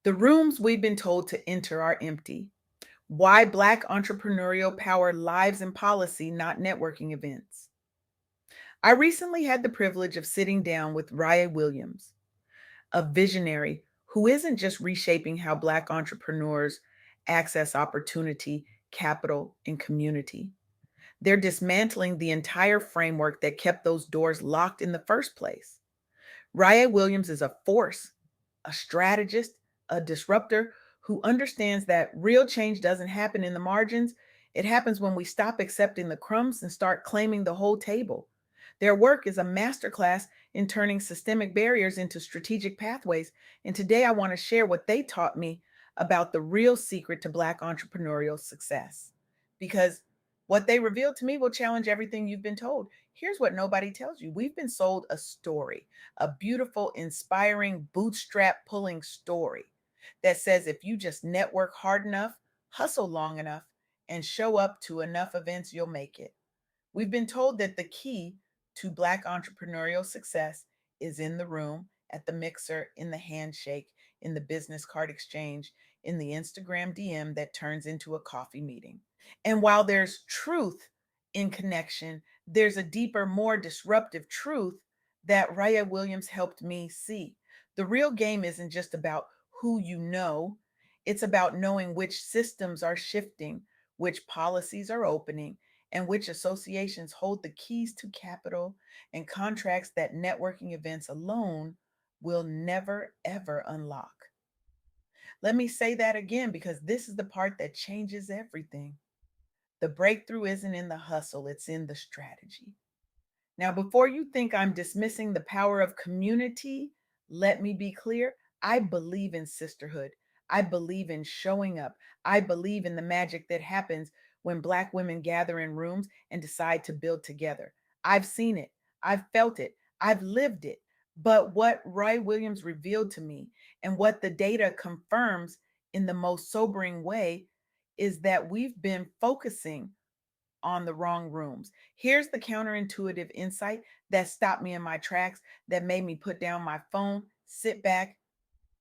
The rooms we've been told to enter are empty. Why Black entrepreneurial power lives in policy, not networking events. I recently had the privilege of sitting down with Raeh Williams, a visionary who isn't just reshaping how Black entrepreneurs access opportunity, capital, and community. They're dismantling the entire framework that kept those doors locked in the first place. Raeh Williams is a force, a strategist, a disruptor who understands that real change doesn't happen in the margins. It happens when we stop accepting the crumbs and start claiming the whole table. Their work is a masterclass in turning systemic barriers into strategic pathways. And today I want to share what they taught me about the real secret to Black entrepreneurial success. Because what they revealed to me will challenge everything you've been told. Here's what nobody tells you: we've been sold a story, a beautiful, inspiring, bootstrap pulling story that says if you just network hard enough, hustle long enough, and show up to enough events, you'll make it. We've been told that the key to Black entrepreneurial success is in the room, at the mixer, in the handshake, in the business card exchange, in the Instagram DM that turns into a coffee meeting. And while there's truth in connection, there's a deeper, more disruptive truth that Raeh Williams helped me see. The real game isn't just about who you know, it's about knowing which systems are shifting, which policies are opening, and which associations hold the keys to capital and contracts that networking events alone will never, ever unlock. Let me say that again because this is the part that changes everything. The breakthrough isn't in the hustle, it's in the strategy. Now, before you think I'm dismissing the power of community, let me be clear. I believe in sisterhood. I believe in showing up. I believe in the magic that happens when Black women gather in rooms and decide to build together. I've seen it. I've felt it. I've lived it. But what Raeh Williams revealed to me and what the data confirms in the most sobering way is that we've been focusing on the wrong rooms. Here's the counterintuitive insight that stopped me in my tracks, that made me put down my phone, sit back,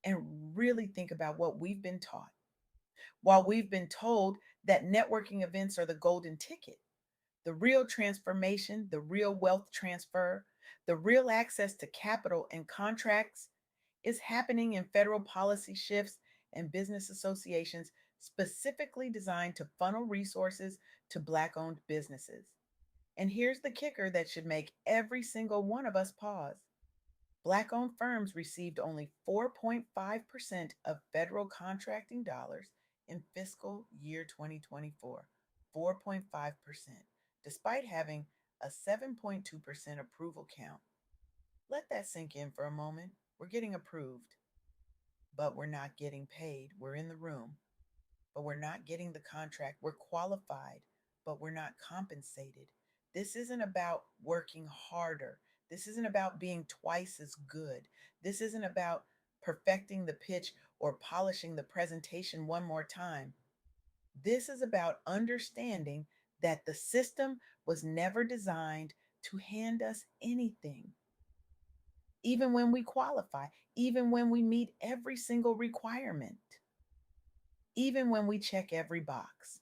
and really think about what we've been taught. While we've been told that networking events are the golden ticket, the real transformation, the real wealth transfer, the real access to capital and contracts is happening in federal policy shifts and business associations specifically designed to funnel resources to Black owned businesses. And here's the kicker that should make every single one of us pause: Black owned firms received only 4.5% of federal contracting dollars in fiscal year 2024. 4.5%, despite having a 7.2% approval count. Let that sink in for a moment. We're getting approved, but we're not getting paid. We're in the room, but we're not getting the contract. We're qualified, but we're not compensated. This isn't about working harder. This isn't about being twice as good. This isn't about perfecting the pitch or polishing the presentation one more time. This is about understanding that the system was never designed to hand us anything, even when we qualify, even when we meet every single requirement, even when we check every box.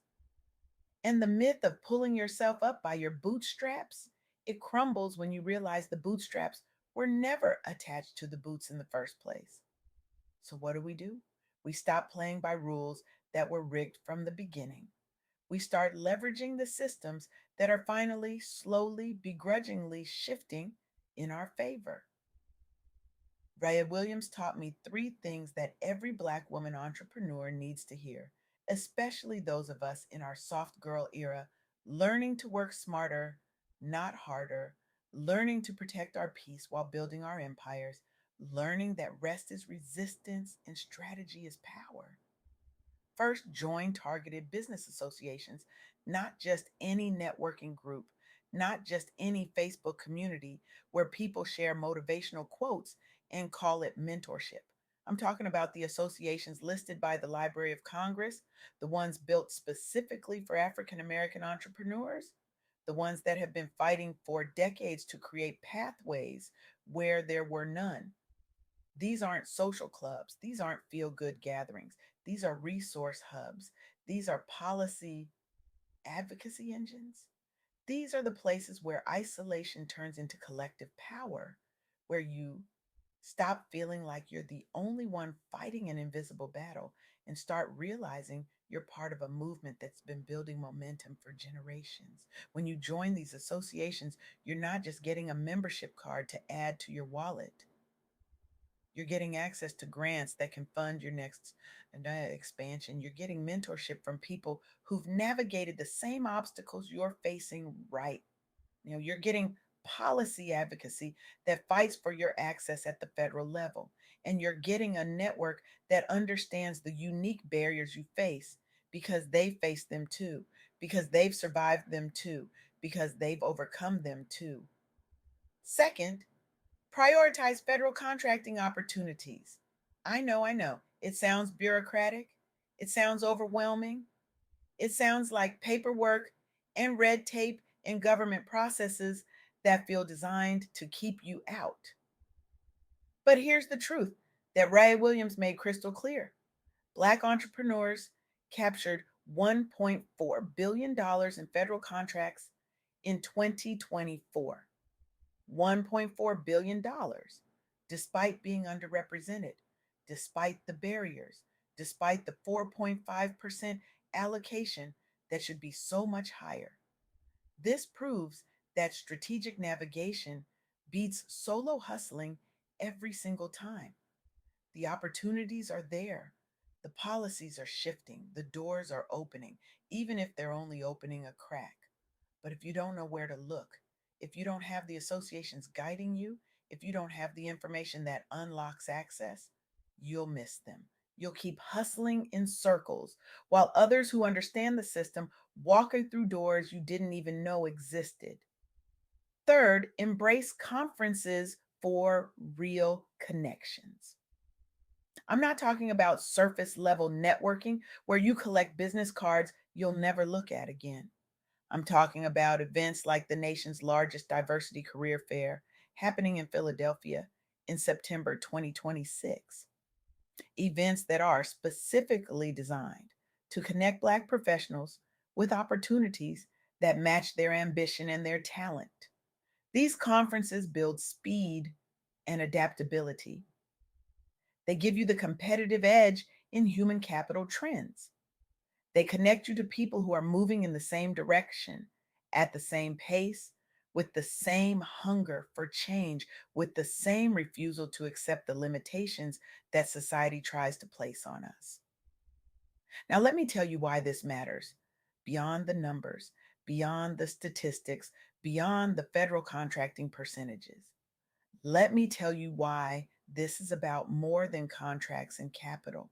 And the myth of pulling yourself up by your bootstraps, it crumbles when you realize the bootstraps were never attached to the boots in the first place. So what do? We stop playing by rules that were rigged from the beginning. We start leveraging the systems that are finally, slowly, begrudgingly shifting in our favor. Raeh Williams taught me three things that every Black woman entrepreneur needs to hear, especially those of us in our soft girl era, learning to work smarter, not harder, learning to protect our peace while building our empires, learning that rest is resistance and strategy is power. First, join targeted business associations, not just any networking group, not just any Facebook community where people share motivational quotes and call it mentorship. I'm talking about the associations listed by the Library of Congress, the ones built specifically for African American entrepreneurs, the ones that have been fighting for decades to create pathways where there were none. These aren't social clubs. These aren't feel good gatherings. These are resource hubs. These are policy advocacy engines. These are the places where isolation turns into collective power, where you stop feeling like you're the only one fighting an invisible battle and start realizing you're part of a movement that's been building momentum for generations. When you join these associations, you're not just getting a membership card to add to your wallet. You're getting access to grants that can fund your next expansion. You're getting mentorship from people who've navigated the same obstacles you're facing right. You're getting policy advocacy that fights for your access at the federal level. And you're getting a network that understands the unique barriers you face because they face them too, because they've survived them too, because they've overcome them too. Second, prioritize federal contracting opportunities. I know. It sounds bureaucratic. It sounds overwhelming. It sounds like paperwork and red tape and government processes that feel designed to keep you out. But here's the truth that Raeh Williams made crystal clear. Black entrepreneurs captured $1.4 billion in federal contracts in 2024. $1.4 billion, despite being underrepresented, despite the barriers, despite the 4.5% allocation that should be so much higher. This proves that strategic navigation beats solo hustling every single time. The opportunities are there. The policies are shifting. The doors are opening, even if they're only opening a crack. But if you don't know where to look, if you don't have the associations guiding you, if you don't have the information that unlocks access, you'll miss them. You'll keep hustling in circles while others who understand the system walking through doors you didn't even know existed. Third, embrace conferences for real connections. I'm not talking about surface level networking where you collect business cards you'll never look at again. I'm talking about events like the nation's largest diversity career fair happening in Philadelphia in September 2026. Events that are specifically designed to connect Black professionals with opportunities that match their ambition and their talent. These conferences build speed and adaptability. They give you the competitive edge in human capital trends. They connect you to people who are moving in the same direction, at the same pace, with the same hunger for change, with the same refusal to accept the limitations that society tries to place on us. Now, let me tell you why this matters beyond the numbers, beyond the statistics, beyond the federal contracting percentages. Let me tell you why this is about more than contracts and capital.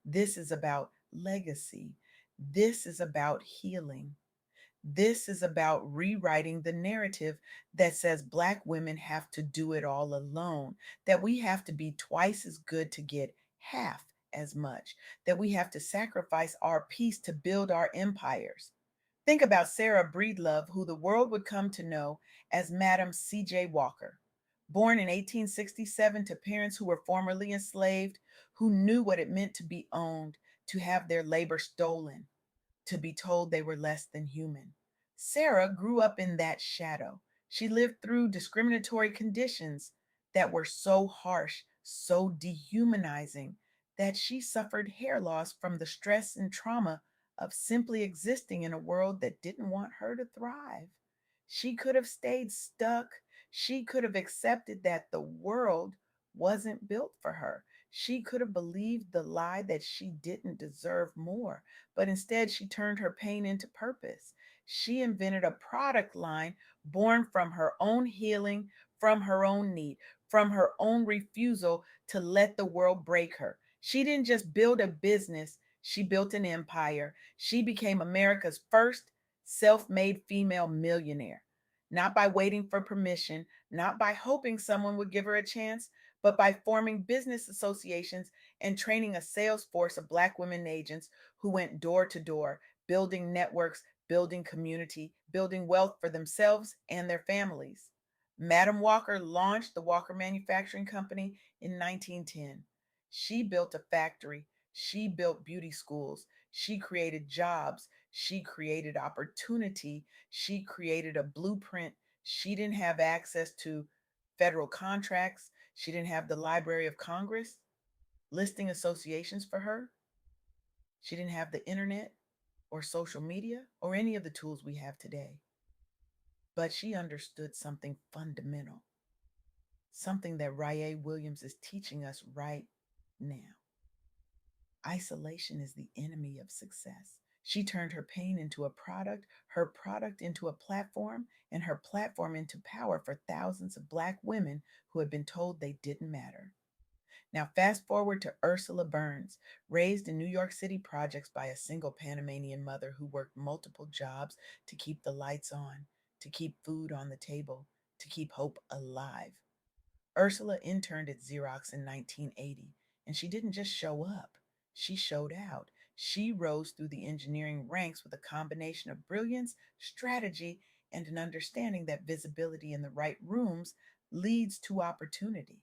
This is about legacy. This is about healing. This is about rewriting the narrative that says Black women have to do it all alone, that we have to be twice as good to get half as much, that we have to sacrifice our peace to build our empires. Think about Sarah Breedlove, who the world would come to know as Madam C.J. Walker. Born in 1867 to parents who were formerly enslaved, who knew what it meant to be owned, to have their labor stolen, to be told they were less than human. Sarah grew up in that shadow. She lived through discriminatory conditions that were so harsh, so dehumanizing, that she suffered hair loss from the stress and trauma of simply existing in a world that didn't want her to thrive. She could have stayed stuck. She could have accepted that the world wasn't built for her. She could have believed the lie that she didn't deserve more, but instead she turned her pain into purpose. She invented a product line born from her own healing, from her own need, from her own refusal to let the world break her. She didn't just build a business, she built an empire. She became America's first self made female millionaire, not by waiting for permission, not by hoping someone would give her a chance, but by forming business associations and training a sales force of Black women agents who went door to door, building networks, building community, building wealth for themselves and their families. Madam Walker launched the Walker Manufacturing Company in 1910. She built a factory. She built beauty schools. She created jobs. She created opportunity. She created a blueprint. She didn't have access to federal contracts. She didn't have the Library of Congress listing associations for her. She didn't have the internet or social media or any of the tools we have today. But she understood something fundamental, something that Raeh Williams is teaching us right now. Isolation is the enemy of success. She turned her pain into a product, her product into a platform, and her platform into power for thousands of Black women who had been told they didn't matter. Now, fast forward to Ursula Burns, raised in New York City projects by a single Panamanian mother who worked multiple jobs to keep the lights on, to keep food on the table, to keep hope alive. Ursula interned at Xerox in 1980, and she didn't just show up, she showed out. She rose through the engineering ranks with a combination of brilliance, strategy, and an understanding that visibility in the right rooms leads to opportunity.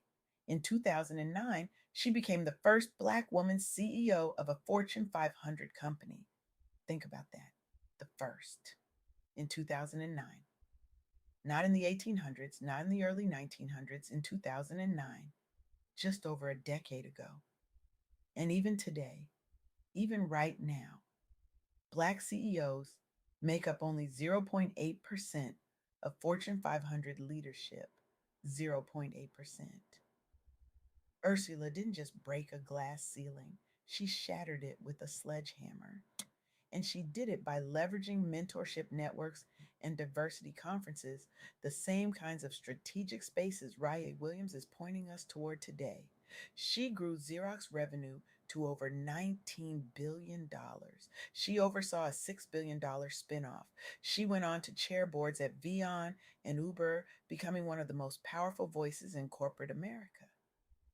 In 2009, she became the first Black woman CEO of a Fortune 500 company. Think about that. The first in 2009. Not in the 1800s, not in the early 1900s, in 2009, just over a decade ago. And even today, even right now, Black CEOs make up only 0.8% of Fortune 500 leadership. 0.8%. Ursula didn't just break a glass ceiling, she shattered it with a sledgehammer. And she did it by leveraging mentorship networks and diversity conferences, the same kinds of strategic spaces Raeh Williams is pointing us toward today. She grew Xerox revenue to over $19 billion. She oversaw a $6 billion spinoff. She went on to chair boards at Vion and Uber, becoming one of the most powerful voices in corporate America.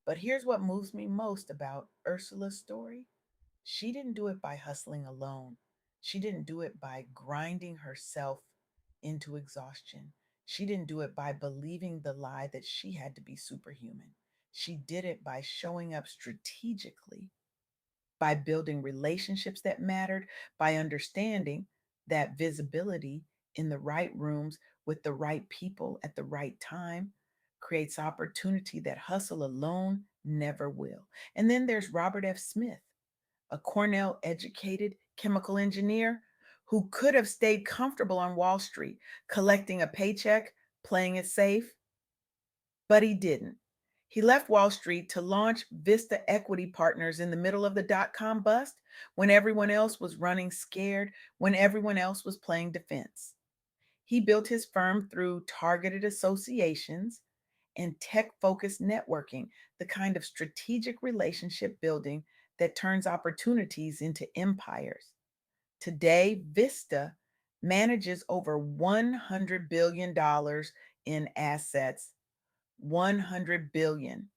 But here's what moves me most about Ursula's story. She didn't do it by hustling alone. She didn't do it by grinding herself into exhaustion. She didn't do it by believing the lie that she had to be superhuman. She did it by showing up strategically, by building relationships that mattered, by understanding that visibility in the right rooms with the right people at the right time creates opportunity that hustle alone never will. And then there's Robert F. Smith, a Cornell educated chemical engineer who could have stayed comfortable on Wall Street, collecting a paycheck, playing it safe, but he didn't. He left Wall Street to launch Vista Equity Partners in the middle of the dot-com bust when everyone else was running scared, when everyone else was playing defense. He built his firm through targeted associations and tech focused networking, the kind of strategic relationship building that turns opportunities into empires. Today, Vista manages over $100 billion in assets. 100 billion.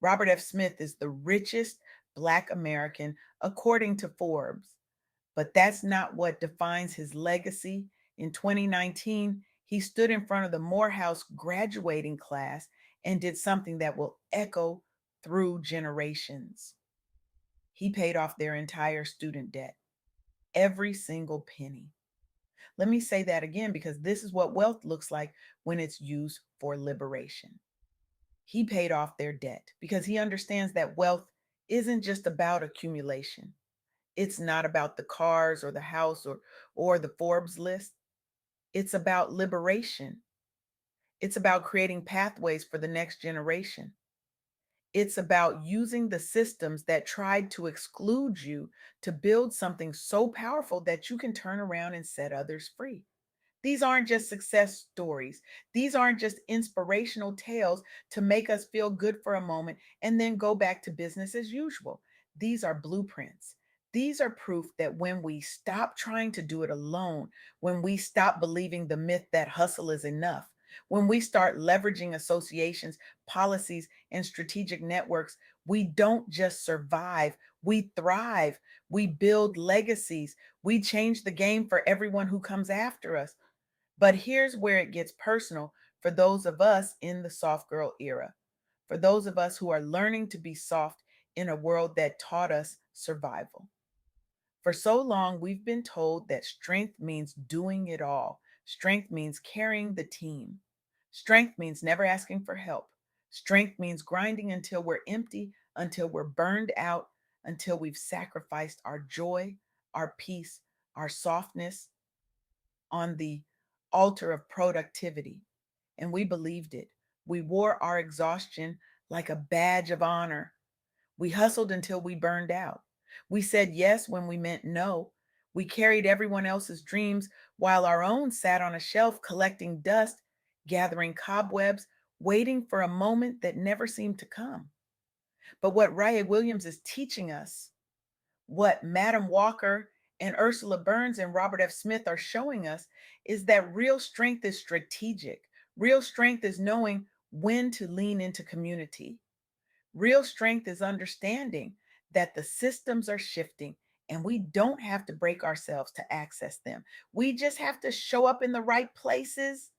Robert F. Smith is the richest Black American according to Forbes. But that's not what defines his legacy. In 2019, he stood in front of the Morehouse graduating class and did something that will echo through generations. He paid off their entire student debt, every single penny. Let me say that again because this is what wealth looks like when it's used for liberation. He paid off their debt because he understands that wealth isn't just about accumulation. It's not about the cars or the house or the Forbes list. It's about liberation. It's about creating pathways for the next generation. It's about using the systems that tried to exclude you to build something so powerful that you can turn around and set others free. These aren't just success stories. These aren't just inspirational tales to make us feel good for a moment and then go back to business as usual. These are blueprints. These are proof that when we stop trying to do it alone, when we stop believing the myth that hustle is enough, when we start leveraging associations, policies, and strategic networks, we don't just survive, we thrive, we build legacies, we change the game for everyone who comes after us. But here's where it gets personal for those of us in the soft girl era, for those of us who are learning to be soft in a world that taught us survival. For so long, we've been told that strength means doing it all. Strength means carrying the team. Strength means never asking for help. Strength means grinding until we're empty, until we're burned out, until we've sacrificed our joy, our peace, our softness on the altar of productivity. And we believed it. We wore our exhaustion like a badge of honor. We hustled until we burned out. We said yes when we meant no. We carried everyone else's dreams while our own sat on a shelf collecting dust, gathering cobwebs, waiting for a moment that never seemed to come. But what Raeh Williams is teaching us, what Madam Walker and Ursula Burns and Robert F. Smith are showing us, is that real strength is strategic. Real strength is knowing when to lean into community. Real strength is understanding that the systems are shifting and we don't have to break ourselves to access them. We just have to show up in the right places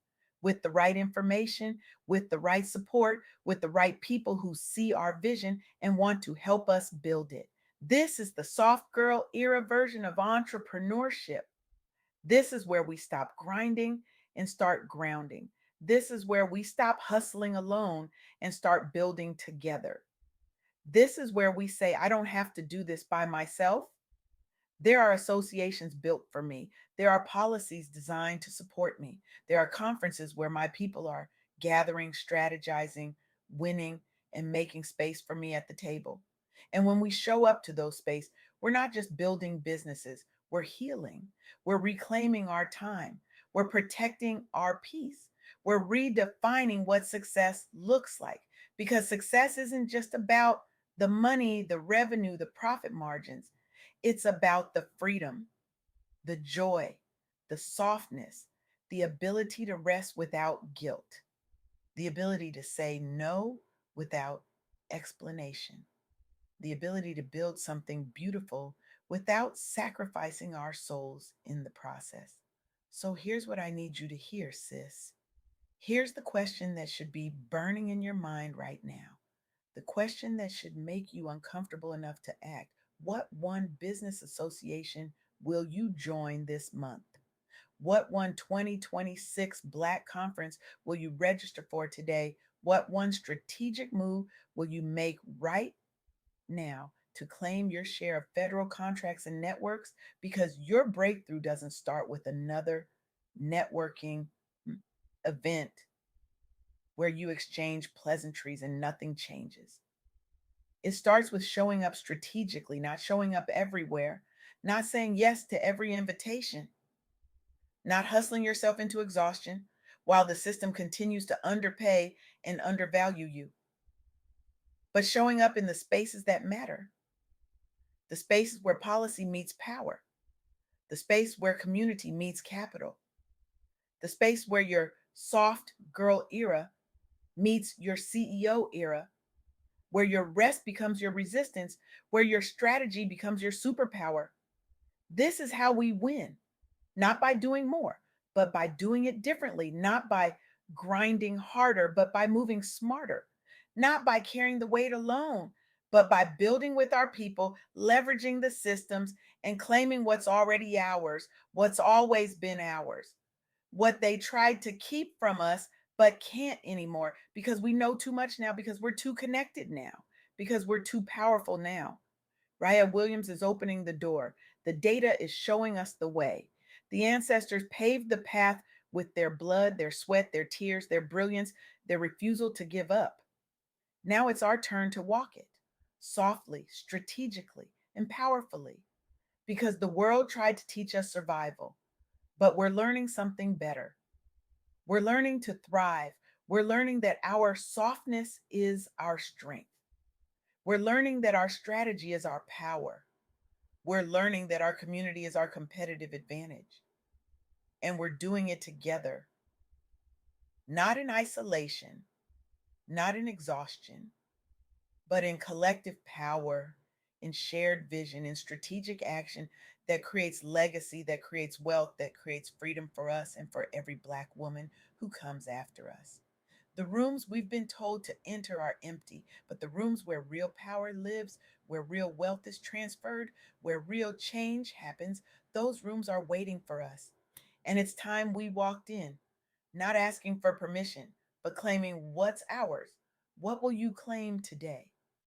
with the right information, with the right support, with the right people who see our vision and want to help us build it. This is the soft girl era version of entrepreneurship. This is where we stop grinding and start grounding. This is where we stop hustling alone and start building together. This is where we say, I don't have to do this by myself. There are associations built for me. There are policies designed to support me. There are conferences where my people are gathering, strategizing, winning, and making space for me at the table. And when we show up to those spaces, we're not just building businesses, we're healing, we're reclaiming our time, we're protecting our peace, we're redefining what success looks like. Because success isn't just about the money, the revenue, the profit margins. It's about the freedom, the joy, the softness, the ability to rest without guilt, the ability to say no without explanation, the ability to build something beautiful without sacrificing our souls in the process. So here's what I need you to hear, sis. Here's the question that should be burning in your mind right now. The question that should make you uncomfortable enough to act. What one business association will you join this month? What one 2026 Black conference will you register for today? What one strategic move will you make right now to claim your share of federal contracts and networks? Because your breakthrough doesn't start with another networking event where you exchange pleasantries and nothing changes. It starts with showing up strategically, not showing up everywhere, not saying yes to every invitation, not hustling yourself into exhaustion while the system continues to underpay and undervalue you, but showing up in the spaces that matter, the spaces where policy meets power, the space where community meets capital, the space where your soft girl era meets your CEO era, where your rest becomes your resistance, where your strategy becomes your superpower. This is how we win, not by doing more, but by doing it differently, not by grinding harder, but by moving smarter, not by carrying the weight alone, but by building with our people, leveraging the systems, and claiming what's already ours, what's always been ours, what they tried to keep from us, but can't anymore because we know too much now, because we're too connected now, because we're too powerful now. Raeh Williams is opening the door. The data is showing us the way. The ancestors paved the path with their blood, their sweat, their tears, their brilliance, their refusal to give up. Now it's our turn to walk it softly, strategically, and powerfully, because the world tried to teach us survival, but we're learning something better. We're learning to thrive. We're learning that our softness is our strength. We're learning that our strategy is our power. We're learning that our community is our competitive advantage. And we're doing it together, not in isolation, not in exhaustion, but in collective power, in shared vision, in strategic action that creates legacy, that creates wealth, that creates freedom for us and for every Black woman who comes after us. The rooms we've been told to enter are empty, but the rooms where real power lives, where real wealth is transferred, where real change happens, those rooms are waiting for us. And it's time we walked in, not asking for permission, but claiming what's ours. What will you claim today?